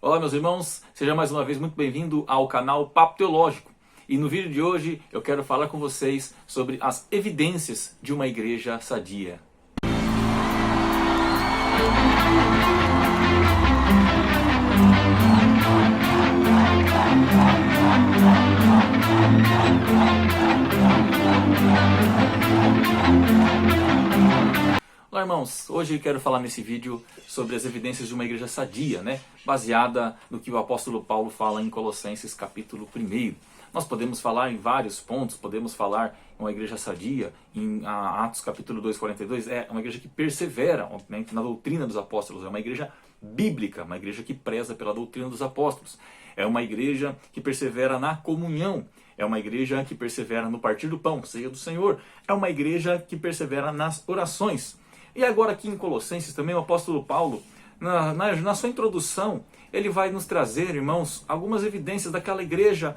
Olá meus irmãos, seja mais uma vez muito bem-vindo ao canal Papo Teológico. E no vídeo de hoje eu quero falar com vocês sobre as evidências de uma igreja sadia. Olá irmãos, hoje eu quero falar nesse vídeo sobre as evidências de uma igreja sadia, baseada no que o apóstolo Paulo fala em Colossenses capítulo 1. Nós podemos falar em vários pontos, podemos falar em uma igreja sadia, em Atos capítulo 2, 42, é uma igreja que persevera na doutrina dos apóstolos, é uma igreja bíblica, uma igreja que preza pela doutrina dos apóstolos, é uma igreja que persevera na comunhão, é uma igreja que persevera no partir do pão, ceia do Senhor, é uma igreja que persevera nas orações. E agora aqui em Colossenses também o apóstolo Paulo, na sua introdução, ele vai nos trazer, irmãos, algumas evidências daquela igreja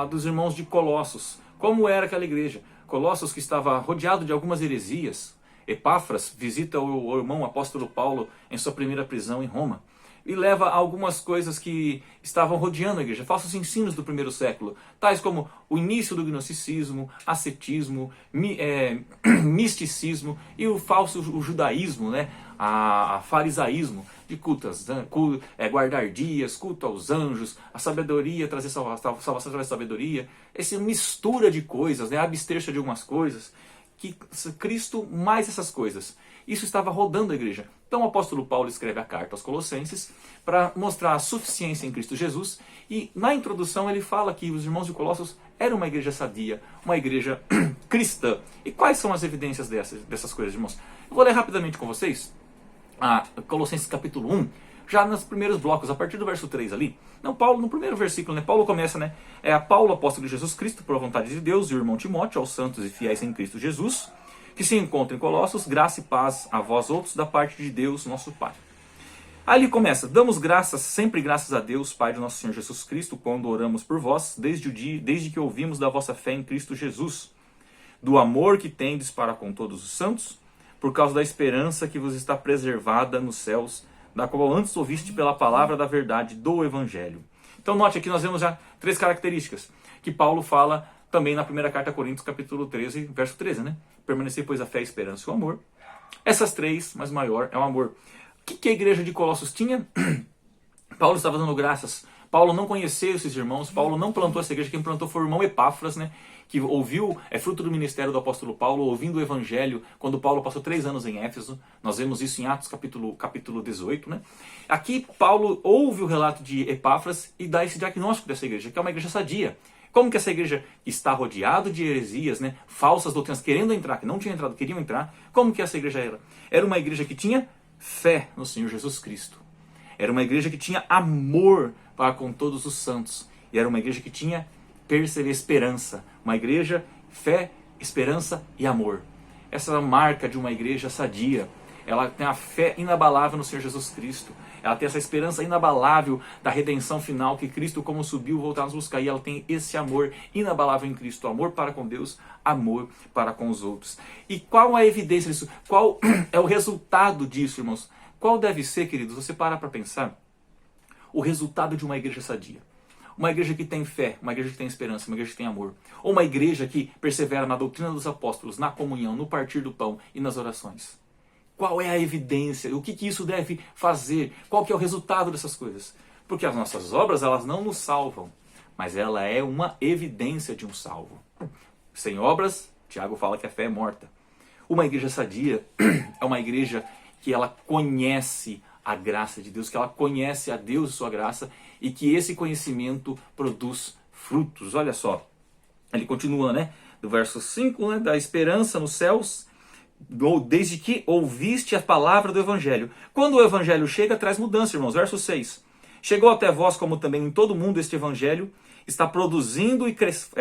dos irmãos de Colossos. Como era aquela igreja? Colossos que estava rodeado de algumas heresias. Epáfras visita o irmão apóstolo Paulo em sua primeira prisão em Roma. E leva algumas coisas que estavam rodeando a igreja, falsos ensinos do primeiro século, tais como o início do gnosticismo, ascetismo, misticismo e o falso judaísmo, a farisaísmo, de cultos, guardar dias, culto aos anjos, a sabedoria, trazer salvação através da sabedoria, essa mistura de coisas, abster-se de algumas coisas, que Cristo mais essas coisas. Isso estava rodando a igreja. Então o apóstolo Paulo escreve a carta aos Colossenses para mostrar a suficiência em Cristo Jesus. E na introdução ele fala que os irmãos de Colossos eram uma igreja sadia, uma igreja cristã. E quais são as evidências dessas coisas, irmãos? Eu vou ler rapidamente com vocês Colossenses capítulo 1, já nos primeiros blocos, a partir do verso 3 ali. Não, Paulo, no primeiro versículo, Paulo começa, Paulo, apóstolo de Jesus Cristo, por vontade de Deus, e o irmão Timóteo, aos santos e fiéis em Cristo Jesus, que se encontram em Colossos, graça e paz a vós outros, da parte de Deus, nosso Pai. Aí ele começa: damos graças, sempre graças a Deus, Pai de nosso Senhor Jesus Cristo, quando oramos por vós, desde que ouvimos da vossa fé em Cristo Jesus, do amor que tendes para com todos os santos, por causa da esperança que vos está preservada nos céus, da qual antes ouviste pela palavra da verdade do Evangelho. Então note aqui nós vemos já três características que Paulo fala também na primeira carta a Coríntios, capítulo 13, verso 13, Permanecer, pois, a fé, a esperança e o amor. Essas três, mas maior é o amor. O que a igreja de Colossos tinha? Paulo estava dando graças. Paulo não conheceu esses irmãos, Paulo não plantou essa igreja, quem plantou foi o irmão Epáfras, que ouviu, é fruto do ministério do apóstolo Paulo, ouvindo o evangelho, quando Paulo passou 3 anos em Éfeso. Nós vemos isso em Atos capítulo 18. Aqui Paulo ouve o relato de Epáfras e dá esse diagnóstico dessa igreja, que é uma igreja sadia. Como que essa igreja está rodeada de heresias, falsas doutrinas, querendo entrar, que não tinham entrado, queriam entrar. Como que essa igreja era? Era uma igreja que tinha fé no Senhor Jesus Cristo. Era uma igreja que tinha amor para com todos os santos. E era uma igreja que tinha esperança. Uma igreja, fé, esperança e amor. Essa é a marca de uma igreja sadia. Ela tem a fé inabalável no Senhor Jesus Cristo. Ela tem essa esperança inabalável da redenção final, que Cristo, como subiu, voltar a nos buscar. E ela tem esse amor inabalável em Cristo. Amor para com Deus, amor para com os outros. E qual a evidência disso? Qual é o resultado disso, irmãos? Qual deve ser, queridos? Você para pensar o resultado de uma igreja sadia. Uma igreja que tem fé, uma igreja que tem esperança, uma igreja que tem amor. Ou uma igreja que persevera na doutrina dos apóstolos, na comunhão, no partir do pão e nas orações. Qual é a evidência? O que isso deve fazer? Qual que é o resultado dessas coisas? Porque as nossas obras, elas não nos salvam, mas ela é uma evidência de um salvo. Sem obras, Tiago fala que a fé é morta. Uma igreja sadia é uma igreja que ela conhece a graça de Deus, que ela conhece a Deus e sua graça, e que esse conhecimento produz frutos. Olha só, ele continua, do verso 5, da esperança nos céus, desde que ouviste a palavra do Evangelho. Quando o Evangelho chega, traz mudança, irmãos. Verso 6. Chegou até vós, como também em todo mundo, este Evangelho está produzindo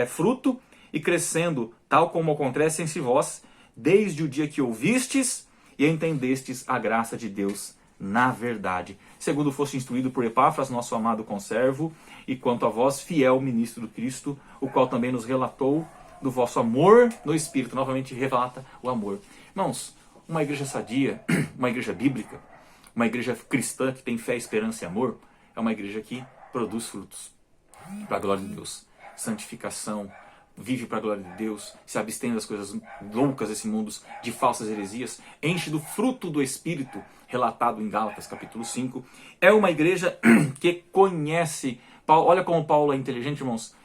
fruto e crescendo, tal como acontece em vós, desde o dia que ouvistes e entendestes a graça de Deus na verdade. Segundo foste instruído por Epáfras, nosso amado conservo, e quanto a vós, fiel ministro do Cristo, o qual também nos relatou do vosso amor no Espírito. Novamente relata o amor. Irmãos, uma igreja sadia, uma igreja bíblica, uma igreja cristã que tem fé, esperança e amor, é uma igreja que produz frutos para a glória de Deus. Santificação, vive para a glória de Deus, se abstém das coisas loucas desse mundo, de falsas heresias, enche do fruto do Espírito, relatado em Gálatas capítulo 5. É uma igreja que conhece, olha como Paulo é inteligente, irmãos.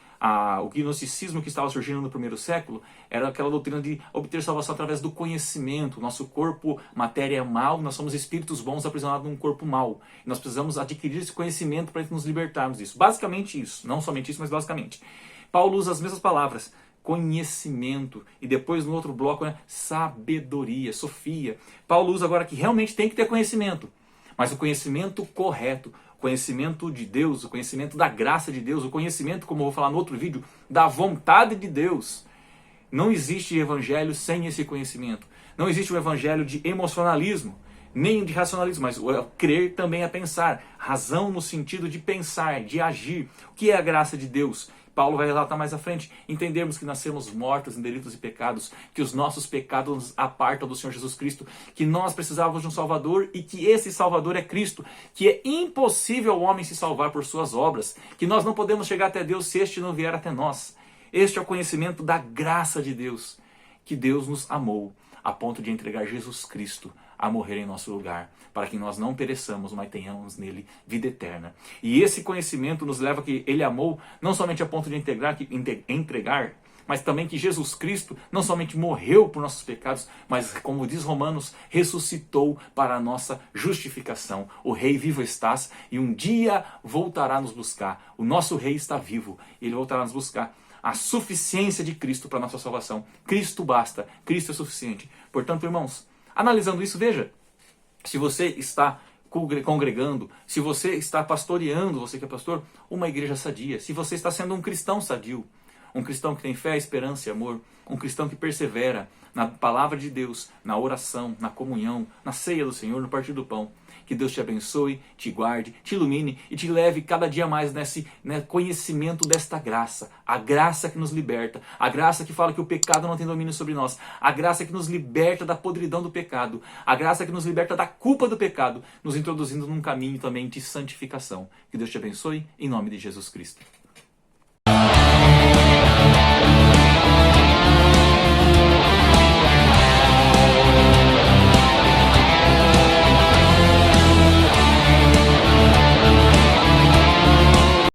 O gnosticismo que estava surgindo no primeiro século era aquela doutrina de obter salvação através do conhecimento. Nosso corpo, matéria é mal, nós somos espíritos bons aprisionados num corpo mau. E nós precisamos adquirir esse conhecimento para nos libertarmos disso. Basicamente isso, não somente isso, mas basicamente. Paulo usa as mesmas palavras, conhecimento, e depois no outro bloco, né, sabedoria, sofia. Paulo usa agora que realmente tem que ter conhecimento, mas o conhecimento correto, o conhecimento de Deus, o conhecimento da graça de Deus, o conhecimento, como eu vou falar no outro vídeo, da vontade de Deus. Não existe evangelho sem esse conhecimento. Não existe um evangelho de emocionalismo, nem de racionalismo, mas o crer também é pensar. Razão no sentido de pensar, de agir. O que é a graça de Deus? Paulo vai relatar mais à frente, entendermos que nascemos mortos em delitos e pecados, que os nossos pecados nos apartam do Senhor Jesus Cristo, que nós precisávamos de um Salvador e que esse Salvador é Cristo, que é impossível o homem se salvar por suas obras, que nós não podemos chegar até Deus se este não vier até nós. Este é o conhecimento da graça de Deus, que Deus nos amou a ponto de entregar Jesus Cristo a morrer em nosso lugar, para que nós não pereçamos, mas tenhamos nele vida eterna. E esse conhecimento nos leva a que ele amou, não somente a ponto de entregar, mas também que Jesus Cristo não somente morreu por nossos pecados, mas, como diz Romanos, ressuscitou para a nossa justificação. O Rei vivo estás e um dia voltará nos buscar. O nosso Rei está vivo e ele voltará nos buscar. A suficiência de Cristo para a nossa salvação. Cristo basta, Cristo é suficiente. Portanto, irmãos, analisando isso, veja, se você está congregando, se você está pastoreando, você que é pastor, uma igreja sadia, se você está sendo um cristão sadio, um cristão que tem fé, esperança e amor, um cristão que persevera na palavra de Deus, na oração, na comunhão, na ceia do Senhor, no partir do pão. Que Deus te abençoe, te guarde, te ilumine e te leve cada dia mais nesse conhecimento desta graça. A graça que nos liberta, a graça que fala que o pecado não tem domínio sobre nós, a graça que nos liberta da podridão do pecado, a graça que nos liberta da culpa do pecado, nos introduzindo num caminho também de santificação. Que Deus te abençoe, em nome de Jesus Cristo.